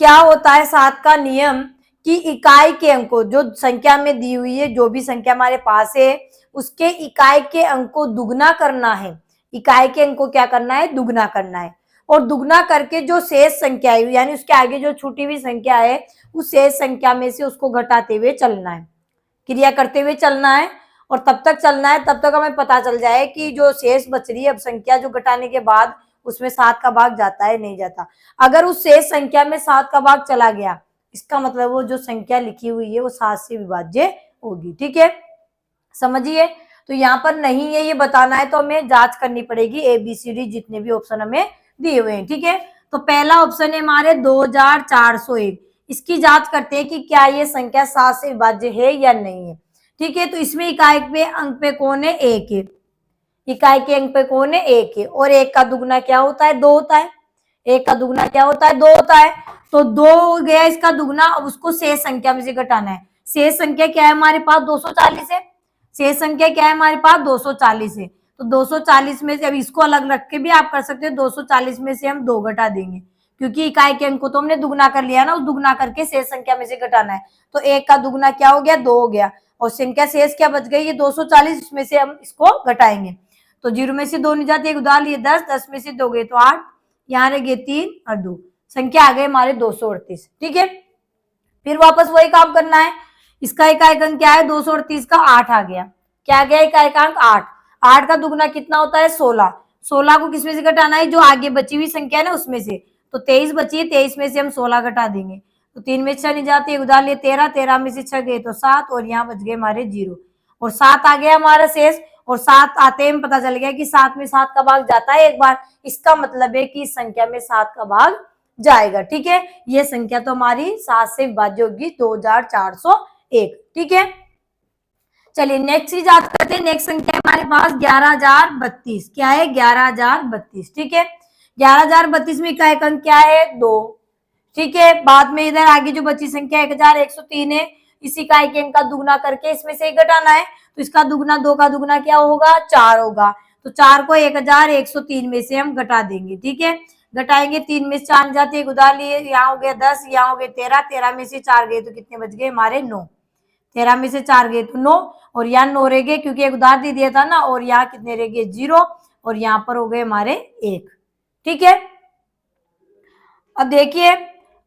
क्या होता है 7 का नियम, कि इकाई के अंकों जो संख्या में दी हुई है, जो भी संख्या हमारे पास है उसके इकाई के अंक को दुगना करना है। इकाई के अंक को क्या करना है? दुगना करना है। और दुगना करके जो शेष संख्या है यानी उसके आगे जो छूटी हुई संख्या है उस शेष संख्या में से उसको घटाते हुए चलना है, क्रिया करते हुए चलना है। और तब तक चलना है तब तक हमें पता चल जाए कि जो शेष बच रही है अब संख्या जो घटाने के बाद उसमें 7 का भाग जाता है नहीं जाता। अगर उस शेष संख्या में 7 का भाग चला गया इसका मतलब वो जो संख्या लिखी हुई है वो 7 से विभाज्य होगी। ठीक है, समझिए। तो यहाँ पर नहीं है ये बताना है तो हमें जांच करनी पड़ेगी ABCD जितने भी ऑप्शन हमें दिए हुए हैं। ठीक है, तो पहला ऑप्शन है हमारे 2401, इसकी जांच करते हैं कि क्या ये संख्या 7 से विभाज्य है या नहीं है। ठीक है, तो इसमें इकाई पे अंक पे कौन है? 1 है। इकाई के अंक पे कौन है? 1 है। और 1 का दुगना क्या होता है? 2 होता है। 1 का दुगना क्या होता है? 2 होता है। तो 2 हो गया इसका दुगना, अब उसको शेष संख्या में से घटाना है। शेष संख्या क्या है हमारे पास? 240 है। शेष संख्या क्या है हमारे पास? 240 है। तो 240 में से, अब इसको अलग रख के भी आप कर सकते हो, 240 में से हम 2 घटा देंगे क्योंकि इकाई के अंक को तो हमने दुगना कर लिया ना, उस दुगना करके शेष संख्या में से घटाना है। तो 1 का दुगना क्या हो गया? 2 हो गया। और संख्या शेष क्या बच गई? ये 240, इसमें से हम इसको घटाएंगे। तो 0 में से 2 नहीं जाते, एक उधार लिए 10, 10 में से 2 गए तो 8, यहाँ रह गए 3 और 2, संख्या आ गए हमारे 238। ठीक है, फिर वापस वही काम करना है। इसका इकाई अंक क्या है? 238 का 8 आ गया। क्या आ गया? इकाई अंक 8। 8 का दुगना कितना होता है? 16। 16 को किसमें से घटाना है? जो आगे बची हुई संख्या है ना उसमें से। तो 23 बची है, 23 में से हम 16 घटा देंगे। तो 3 में 6 नहीं जाते, उधार लिए 13, 13 में से 6 गए तो 7 और यहाँ बच गए हमारे 0 और 7 आ गया हमारा शेष। और 7 आते ही पता चल गया कि 7 में 7 का भाग जाता है एक बार, इसका मतलब है कि इस संख्या में 7 का भाग जाएगा। ठीक है, ये संख्या तो हमारी 7 से विभाज्य होगी, 2401। ठीक है, चलिए नेक्स्ट चीज याद करते हैं। नेक्स्ट संख्या हमारे पास 11,032। क्या है? 11,032। ठीक है, 11,032 में इकाई अंक क्या है? 2। ठीक है, बाद में इधर आगे जो बची संख्या 1,103 है, इस इकाई के अंक का दुगना करके इसमें से घटाना है। तो इसका दुगना 2 का दुगना क्या होगा? 4 होगा। तो 4 को 1,103 में से हम घटा देंगे। ठीक है, घटाएंगे, 3 में से 4 जाते, उधार लिए, यहाँ हो गया 10, यहाँ हो गए 13, 13 में से 4 गए तो कितने बच गए हमारे? 9। 13 में से 4 गए तो 9 और यहाँ 9 रह गए क्योंकि एक उधार दे दिया था ना, और यहाँ कितने रह गए? 0 और यहाँ पर हो गए हमारे 1। ठीक है, अब देखिए,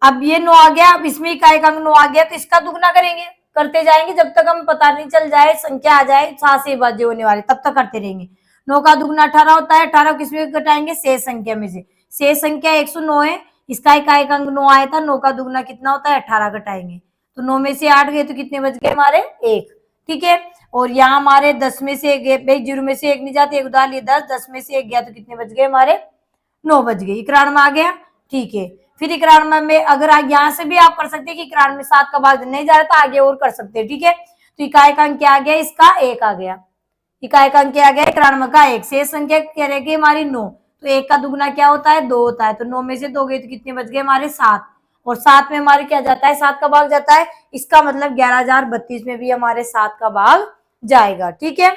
अब ये 9 आ गया, अब इसमें इकाई अंक 9 आ गया तो इसका दुगना करेंगे, करते जाएंगे जब तक हम पता नहीं चल जाए संख्या आ जाए 7 से विभाज्य होने वाले, तब तक करते रहेंगे। 9 का दुगना 18 होता है, 18 किसमें घटाएंगे? शेष संख्या में से। शेष संख्या 109 है, इसका इकाई अंक 9 आया था, 9 का दुगना कितना होता है? 18 घटाएंगे। तो 9 में से 8 गए तो कितने बच गए हमारे? 1। ठीक है, और यहाँ हमारे 10 में से 1 गए, 0 में से 1 नहीं जाते, एक उधार लिए 10, 10 में से 1 गया तो कितने बच गए हमारे? 9 बच गए। 91 में आ गया। ठीक है, फिर 91 में अगर यहाँ से भी आप कर सकते हैं कि 91 में 7 का भाग नहीं जा रहा तो आगे और कर सकते हैं। ठीक है, तो इकाई अंक क्या आ गया? इसका 1 आ गया। इकाई अंक क्या आ गया? 91 का 1। शेष संख्या क्या रहेगी हमारी? 9। तो 1 का दुगना क्या होता है? 2 होता है। तो 9 में से 2 गए तो कितने बच गए हमारे? 7 और 7 में हमारे क्या जाता है? 7 का भाग जाता है। इसका मतलब 11,032 में भी हमारे 7 का भाग जाएगा। ठीक है,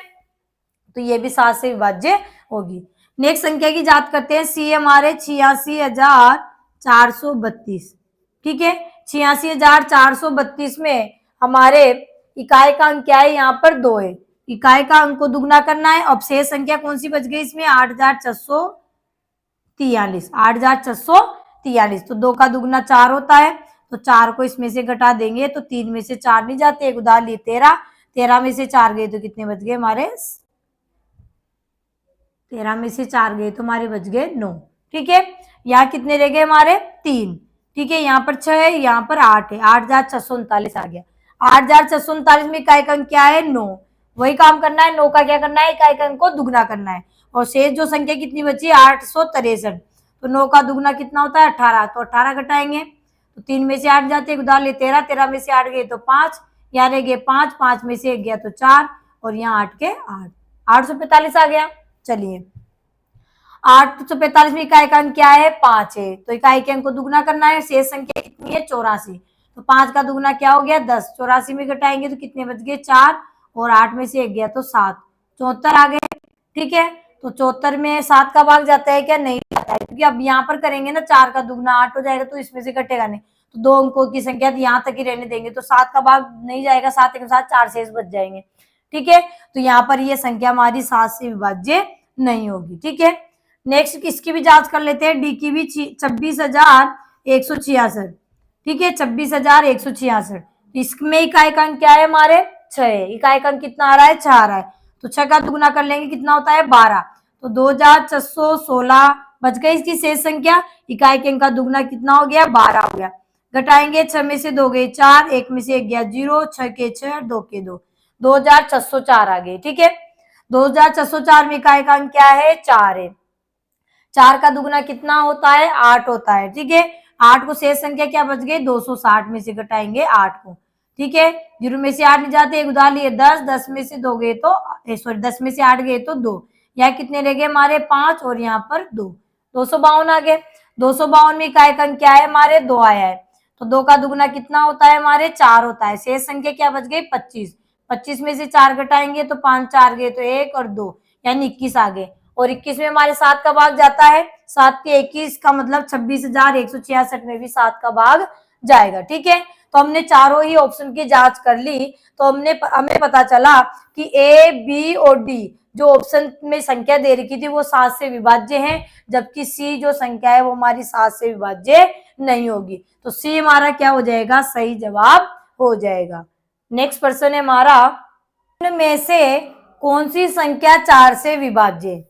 तो ये भी 7 से विभाज्य होगी। नेक्स्ट संख्या की जांच करते हैं। सी हमारे 86,432। ठीक है, 86,432 में हमारे इकाई का अंक क्या है? यहाँ पर 2 है। इकाई का अंक को दुगना करना है। अब शेष संख्या कौन सी बच गई इसमें, 8,443, 8,443। तो 2 का दुगना 4 होता है, तो 4 को इसमें से घटा देंगे तो 3 में से 4 नहीं जाते, एक उधार लिए 13, 13 में से 4 गए तो कितने बच गए हमारे, 13 में से 4 गए तो हमारे बच गए 9। ठीक है, यहाँ कितने रह गए हमारे, 3। ठीक है, यहाँ पर 6 है, यहाँ पर 8 है, 8,439 आ गया। 8,439 में इकाई का अंक क्या है, 9। वही काम करना है, 9 का क्या करना है, इकाई का अंक को दुगना करना है। और शेष जो संख्या कितनी बची, 863, तो 9 का दुगना कितना होता है, 18, तो 18 घटाएंगे तो 3 में से 8 जाते, उधार ले 13, 13 में से 8 गए तो 5, यहाँ रह गए 5, 5 में से 1 गया तो 4, और यहाँ 8 के 8, 845 आ गया। चलिए, 845 में इकाई का अंक क्या है, 5 है, तो इकाई के अंक को दुगना करना है। शेष संख्या कितनी है, 84, तो 5 का दुगना क्या हो गया, 10, 84 में घटाएंगे तो कितने बच गए, 4, और 8 में से 1 गया तो 7, 74 आ गए। ठीक है, तो 74 में 7 का भाग जाता है क्या, नहीं जाता है, क्योंकि अब यहाँ पर करेंगे ना, 4 का दुगना 8 हो जाएगा तो इसमें से घटेगा नहीं, तो 2 अंकों की संख्या यहाँ तक ही रहने देंगे, तो 7 का भाग नहीं जाएगा, 7 के साथ 4 शेष बच जाएंगे। ठीक है, तो यहाँ पर ये संख्या हमारी 7 से विभाज्य नहीं होगी। ठीक है, नेक्स्ट इसकी भी जांच कर लेते हैं, डी की भी 26,166। ठीक है, 26,166, इसमें इकाई का अंक क्या है हमारे, 6, इकाई का अंक कितना आ रहा है, 6 आ रहा है, तो 6 का दुगना कर लेंगे कितना होता है, 12, तो 2,416 बच गई इसकी शेष संख्या। इकाई के अंक का दुगना कितना हो गया, 12 हो गया। घटाएंगे, 6 में से 2 गए 4, 1 में से 1 गया 0, 6 के 6, 2 के 2, 2,604 आ गए। ठीक है, 2,604 में इकाई का अंक क्या है, 4 है। 4 का दुगना कितना होता है, 8 होता है। ठीक है, 8 को शेष संख्या क्या बच गई, 260 में से घटाएंगे 8 को। ठीक है, 0 में से 8 नहीं जाते, एक उधार लिए 10, 10 में से 2 गए तो सॉरी 10 में से 8 गए तो 2, यहाँ कितने रह गए हमारे, 5, और यहाँ पर 2, 252 आ गए। 252 में इकाई का अंक क्या है हमारे, 2 आया है, तो 2 का दुगना कितना होता है हमारे, 4 होता है। शेष संख्या क्या बच गई, 25, 25 में से 4 घटाएंगे तो 5 4 गए तो 1 और 2, यानी 21 आ गए, और 21 में हमारे 7 का भाग जाता है, 7 के 21 का मतलब 26,166 में भी 7 का भाग जाएगा। ठीक है, तो हमने चारों ही ऑप्शन की जांच कर ली, तो हमें पता चला कि ए, बी और डी जो ऑप्शन में संख्या दे रखी थी वो 7 से विभाज्य है, जबकि सी जो संख्या है वो हमारी 7 से विभाज्य नहीं होगी, तो सी हमारा क्या हो जाएगा, सही जवाब हो जाएगा। नेक्स्ट प्रश्न है हमारा, इनमें से कौन सी संख्या 4 से विभाज्य है।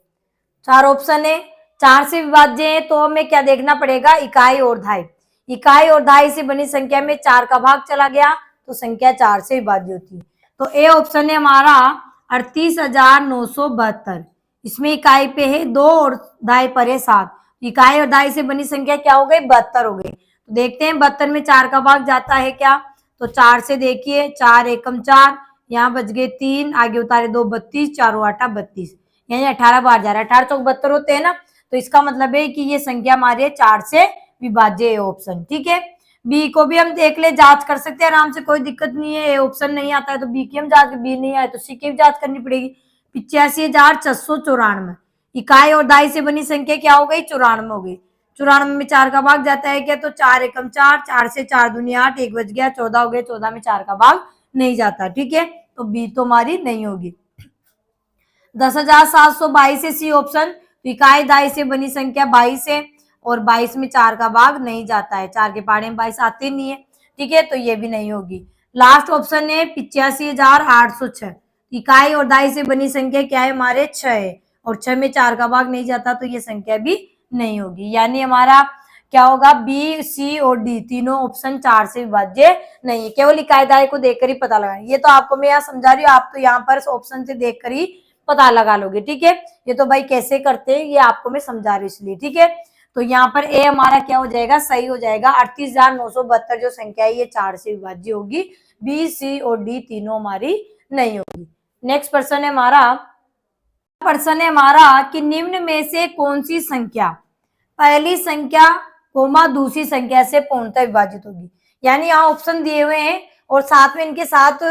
4 ऑप्शन है, 4 से विभाज्य है, तो हमें क्या देखना पड़ेगा, इकाई और दहाई। इकाई और दहाई से बनी संख्या में 4 का भाग चला गया तो संख्या 4 से विभाज्य होती है। तो ए ऑप्शन है हमारा 38,972, इसमें इकाई पे है 2 और दहाई पर है 7, इकाई और दहाई से बनी संख्या क्या हो गई, 72 हो गई। तो देखते हैं 72 में 4 का भाग जाता है क्या, तो 4 से देखिए, 4 एकम 4, यहाँ बच गए 3, आगे उतारे 2, 32, 4 8 32, यानी 18 बाहर जा रहा है, 18 चौक 72 होते हैं ना, तो इसका मतलब है कि ये संख्या हमारे 4 से विभाज्य है ऑप्शन। ठीक है, बी को भी हम देख ले, जांच कर सकते हैं आराम से, कोई दिक्कत नहीं है, ऑप्शन नहीं आता है तो बी की हम जांच, बी नहीं आए तो सी की भी जांच करनी पड़ेगी। 85,694, इकाई और दहाई से बनी संख्या क्या हो गई, 94 हो गई। 94 में 4 का भाग जाता है क्या, तो 4 एकम 4, 4 से 4 दूनी 8, 1 बच गया, 14 हो गए, 14 में 4 का भाग नहीं जाता। ठीक है, तो बी तो हमारी नहीं होगी। 10,722 है सी ऑप्शन, तो इकाई दहाई से बनी संख्या 22 है, और 22 में 4 का भाग नहीं जाता है, 4 के पहाड़े में 22 आते नहीं है। ठीक है, तो ये भी नहीं होगी। लास्ट ऑप्शन है 85,806, इकाई और दहाई से बनी संख्या क्या है हमारे, 6 है, और 6 में 4 का भाग नहीं जाता, तो ये संख्या भी नहीं होगी, यानी हमारा क्या होगा, बी, सी और डी तीनों ऑप्शन 4 से विभाज्य नहीं है। केवल इकाई दहाई को देखकर ही पता लगा, ये तो आपको मैं यहाँ समझा रही हूँ, आप तो यहाँ पर ऑप्शन से देखकर ही पता लगा लोगे। ठीक है, ये तो भाई कैसे करते हैं ये आपको मैं समझा रही हूँ इसलिए। ठीक है, तो यहाँ पर ए हमारा क्या हो जाएगा, सही हो जाएगा। 38,972 जो संख्या है ये 4 से विभाज्य होगी, बी, सी और डी तीनों हमारी नहीं होगी। नेक्स्ट प्रश्न है हमारा कि निम्न में से कौन सी संख्या पहली संख्या कोमा दूसरी संख्या से पूर्णतः विभाजित होगी, यानी यहाँ ऑप्शन दिए हुए हैं और साथ में इनके साथ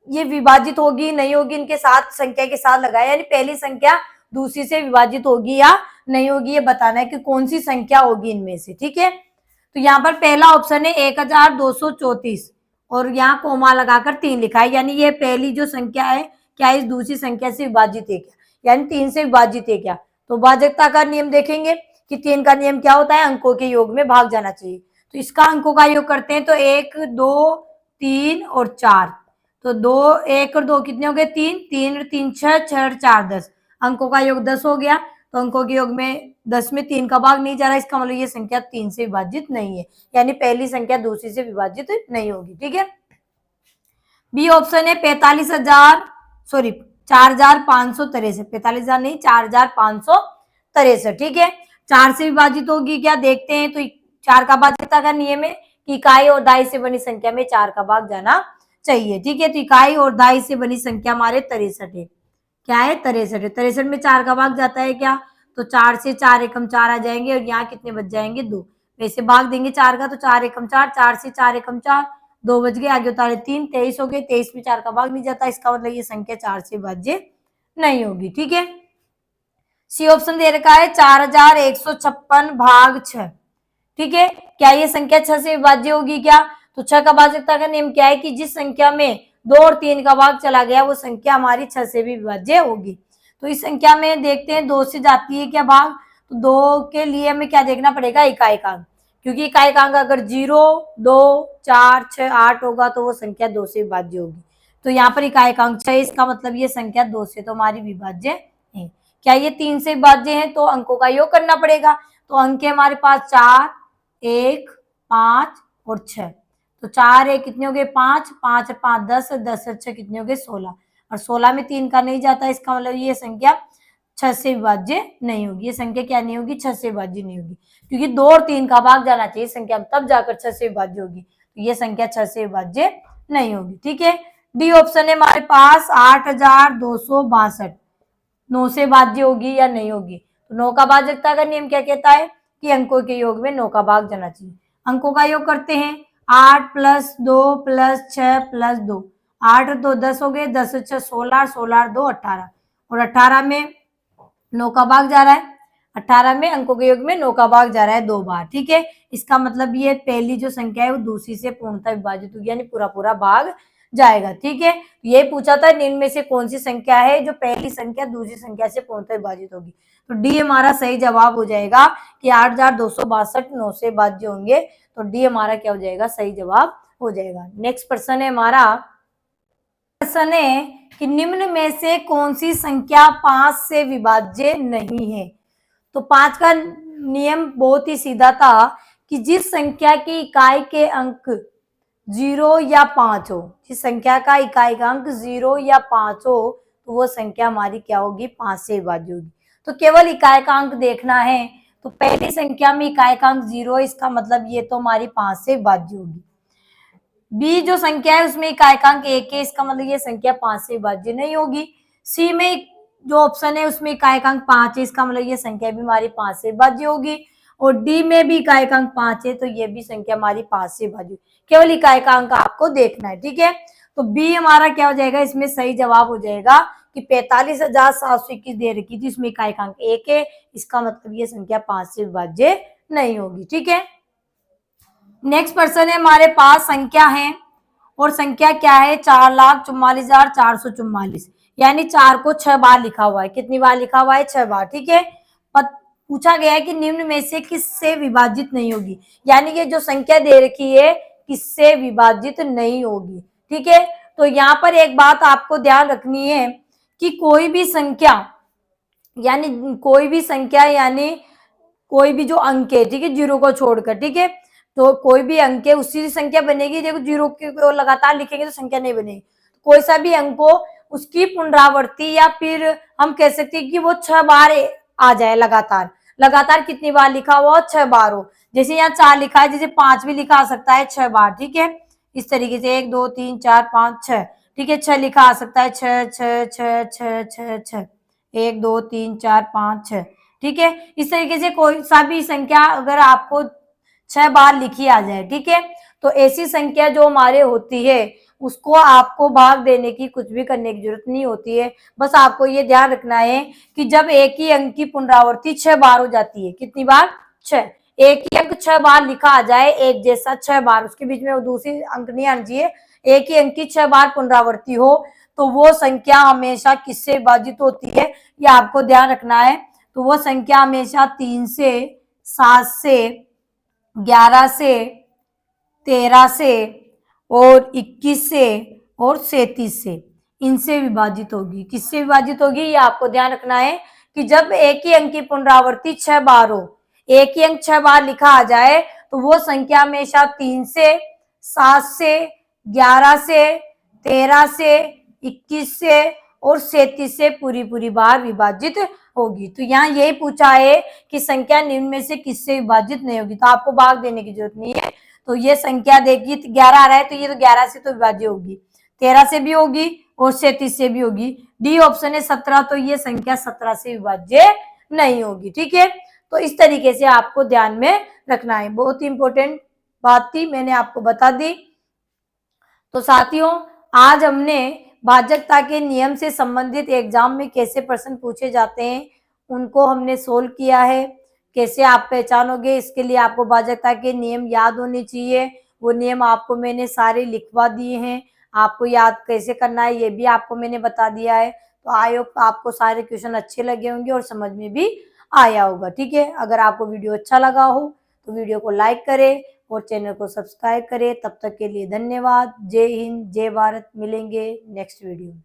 ये विभाजित होगी नहीं होगी, इनके साथ संख्या के साथ लगाया, यानी पहली संख्या दूसरी से विभाजित होगी या नहीं होगी, ये बताना है कि कौन सी संख्या होगी इनमें से। ठीक है, तो यहाँ पर पहला ऑप्शन है 1,234 और यहाँ कोमा लगाकर 3 लिखा है, यानी ये पहली जो संख्या है क्या इस दूसरी संख्या से विभाजित है क्या, यानी 3 से विभाजित है क्या। तो भाजकता का नियम देखेंगे कि 3 का नियम क्या होता है, अंकों के योग में भाग जाना चाहिए। तो इसका अंकों का योग करते हैं तो 1 2 3 और 4, तो 2 1 और 2 कितने हो गए 3, 3 और 3 6, 6 और 4 10, अंकों का योग 10 हो गया। तो अंकों के योग में 10 में 3 का भाग नहीं जा रहा, इसका मतलब ये संख्या 3 से विभाजित नहीं है, यानी पहली संख्या दूसरी से विभाजित नहीं होगी। ठीक है, बी ऑप्शन है 4,563, 45,000 नहीं 4,563। ठीक है, 4 से विभाजित होगी क्या देखते हैं। तो 4 का भाजकता का नियम है कि इकाई और दाई से बनी संख्या में 4 का भाग जाना चाहिए। ठीक है, तो इकाई और दाई से बनी संख्या हमारे 63 है, क्या है 63 है। 63 में 4 का भाग जाता है क्या, तो 4 से 4 एकम 4 आ जाएंगे और यहाँ कितने बच जाएंगे 2, वैसे भाग देंगे 4 का तो 4 एकम 4, 4 से 4 एकम 4, 2 बच गए, आगे उतारे 3, 23 हो गए। 23 में 4 का भाग नहीं जाता, इसका मतलब ये संख्या 4 से विभाज्य नहीं होगी। ठीक है, सी ऑप्शन दे रखा है 4156 भाग 6। ठीक है, क्या ये संख्या 6 से विभाज्य होगी क्या, तो 6 का भाजकता का नियम क्या है कि जिस संख्या में 2 और 3 का भाग चला गया वो संख्या हमारी 6 से भी विभाज्य होगी। तो इस संख्या में देखते हैं 2 से जाती है क्या भाग, तो 2 के लिए हमें क्या देखना पड़ेगा इकाईकांक, क्योंकि इकाईकांक अगर 0 2 4 6 8 होगा तो वो संख्या 2 से विभाज्य होगी। तो यहाँ पर इकाईकांक 6, इसका मतलब ये संख्या 2 से तो हमारी विभाज्य है। क्या ये 3 से विभाज्य है, तो अंकों का योग करना पड़ेगा। तो अंक हमारे पास 4 1 5 और 6, तो 4 1 कितने हो गए 5, 5 और 5 10, 10 और 6 कितने हो गए 16, और 16 में 3 का नहीं जाता, इसका मतलब ये संख्या 6 से विभाज्य नहीं होगी। ये संख्या क्या नहीं होगी, 6 से विभाज्य नहीं होगी, क्योंकि 2 और 3 का भाग जाना चाहिए संख्या में, तब जाकर 6 से विभाज्य होगी। तो ये संख्या 6 से विभाज्य नहीं होगी। ठीक है, डी ऑप्शन है हमारे पास 8262, 9 से विभाज्य होगी या नहीं होगी। तो 9 का भाजकता का नियम क्या कहता है कि अंकों के योग में 9 का भाग जाना चाहिए। अंकों का योग करते हैं 8 + 2 + 6 + 2, 8 और 2 10 हो गए, 10 और 6 16, 16 और 2 18, और 18 में 9 का भाग जा रहा है, 18 में अंकों के योग में 9 का भाग जा रहा है 2 बार। ठीक है, इसका मतलब ये पहली जो संख्या है वो दूसरी से पूर्णतः विभाजित होगी, यानी पूरा पूरा भाग जाएगा। ठीक है, ये पूछा था निम्न में से कौन सी संख्या है जो पहली संख्या दूसरी संख्या से पूर्णतः विभाजित होगी। तो डी हमारा सही जवाब हो जाएगा कि 8262 9 से विभाज्य होंगे। तो डी हमारा क्या हो जाएगा, सही जवाब हो जाएगा। नेक्स्ट प्रश्न है हमारा, प्रश्न है कि निम्न में से कौन सी संख्या 5 से विभाज्य नहीं है। तो 5 का नियम बहुत ही सीधा था कि जिस संख्या की इकाई के अंक 0 या 5 हो, जिस संख्या का इकाई का अंक 0 या 5 हो, तो वो संख्या हमारी क्या होगी, 5 से विभाज्य होगी। तो केवल इकाई का अंक देखना है, तो पहली संख्या में इकाई का अंक 0, इसका मतलब ये तो हमारी 5 से विभाज्य होगी। बी जो संख्या है उसमें इकाईकांक 1 है, इसका मतलब ये संख्या 5 से विभाज्य नहीं होगी। सी में जो ऑप्शन है उसमें इकाईकांक 5 है, इसका मतलब ये संख्या भी हमारी 5 से विभाज्य होगी। और डी में भी इकाईकांक 5 है, तो ये भी संख्या हमारी 5 से विभाज्य, केवल इकाईकांक आपको देखना है। ठीक है, तो बी हमारा क्या हो जाएगा, इसमें सही जवाब हो जाएगा कि 45,721 दे रखी थी, इसमें इकाईकांक 1 है, इसका मतलब ये संख्या 5 से विभाज्य नहीं होगी। ठीक है, नेक्स्ट प्रश्न है हमारे पास, संख्या है और संख्या क्या है 4,44,444, यानी 4 को 6 बार लिखा हुआ है। कितनी बार लिखा हुआ है, 6 बार। ठीक है, पूछा गया है कि निम्न में से किससे विभाजित नहीं होगी, यानी कि जो संख्या दे रखी है किससे विभाजित नहीं होगी। ठीक है, तो यहाँ पर एक बात आपको ध्यान रखनी है कि कोई भी संख्या यानी कोई भी जो अंक है, ठीक है, 0 को छोड़कर, ठीक है, तो कोई भी अंक है उसी संख्या बनेगी। देखो 0 को लगातार लिखेंगे तो संख्या नहीं बनेगी। कोई सा भी अंक हो उसकी पुनरावृत्ति, या फिर हम कह सकते हैं कि वो 6 बार आ जाए लगातार कितनी बार लिखा हुआ, 6 बार हो। जैसे यहाँ 4 लिखा है, जैसे 5 भी लिखा आ सकता है 6 बार। ठीक है, इस तरीके से 1 2 3 4 5 6, ठीक है, 6 लिखा आ सकता है, 6 6 6 6 6 6, 1 2 3 4 5 6। ठीक है, इस तरीके से कोई सा भी संख्या अगर आपको 6 बार लिखी आ जाए, ठीक है, तो ऐसी संख्या जो हमारे होती है उसको आपको भाग देने की, कुछ भी करने की जरूरत नहीं होती है। बस आपको ये ध्यान रखना है कि जब एक ही अंक की पुनरावृत्ति 6 बार हो जाती है, कितनी बार, 6, एक ही अंक 6 बार लिखा आ जाए एक जैसा 6 बार, उसके बीच में वो दूसरी अंक नहीं आना चाहिए, एक ही अंक की 6 बार पुनरावृत्ति हो, तो वो संख्या हमेशा किससे विभाजित होती है, ये आपको ध्यान रखना है। तो वो संख्या हमेशा 3 से, 7 से, 11 से, 13 से और 21 से और 37 से, इनसे विभाजित होगी। किससे विभाजित होगी, ये आपको ध्यान रखना है कि जब एक ही अंक की पुनरावृत्ति 6 बार हो, एक ही अंक 6 बार लिखा आ जाए, तो वो संख्या हमेशा 3 से, 7 से, 11 से, 13 से, 21 से और 37 से पूरी बार विभाजित होगी। तो यहाँ यही पूछा है कि संख्या निम्न में से किससे विभाजित नहीं होगी, तो आपको भाग देने की जरूरत नहीं है। तो ये संख्या देखिए 11 आ रहा है, तो ये तो 11 से तो विभाज्य होगी, 13 से भी होगी और 37 से भी होगी। डी ऑप्शन है 17, तो ये संख्या 17 से विभाज्य नहीं होगी। ठीक है, तो इस तरीके से आपको ध्यान में रखना है। बहुत ही इंपॉर्टेंट बात थी, मैंने आपको बता दी। तो साथियों, आज हमने भाजकता के नियम से संबंधित एग्जाम में कैसे प्रश्न पूछे जाते हैं उनको हमने सोल्व किया है। कैसे आप पहचानोगे, इसके लिए आपको भाजकता के नियम याद होने चाहिए। वो नियम आपको मैंने सारे लिखवा दिए हैं, आपको याद कैसे करना है ये भी आपको मैंने बता दिया है। तो आई होप आपको सारे क्वेश्चन अच्छे लगे होंगे और समझ में भी आया होगा। ठीक है, अगर आपको वीडियो अच्छा लगा हो तो वीडियो को लाइक करें और चैनल को सब्सक्राइब करें। तब तक के लिए धन्यवाद। जय हिंद, जय भारत। मिलेंगे नेक्स्ट वीडियो में।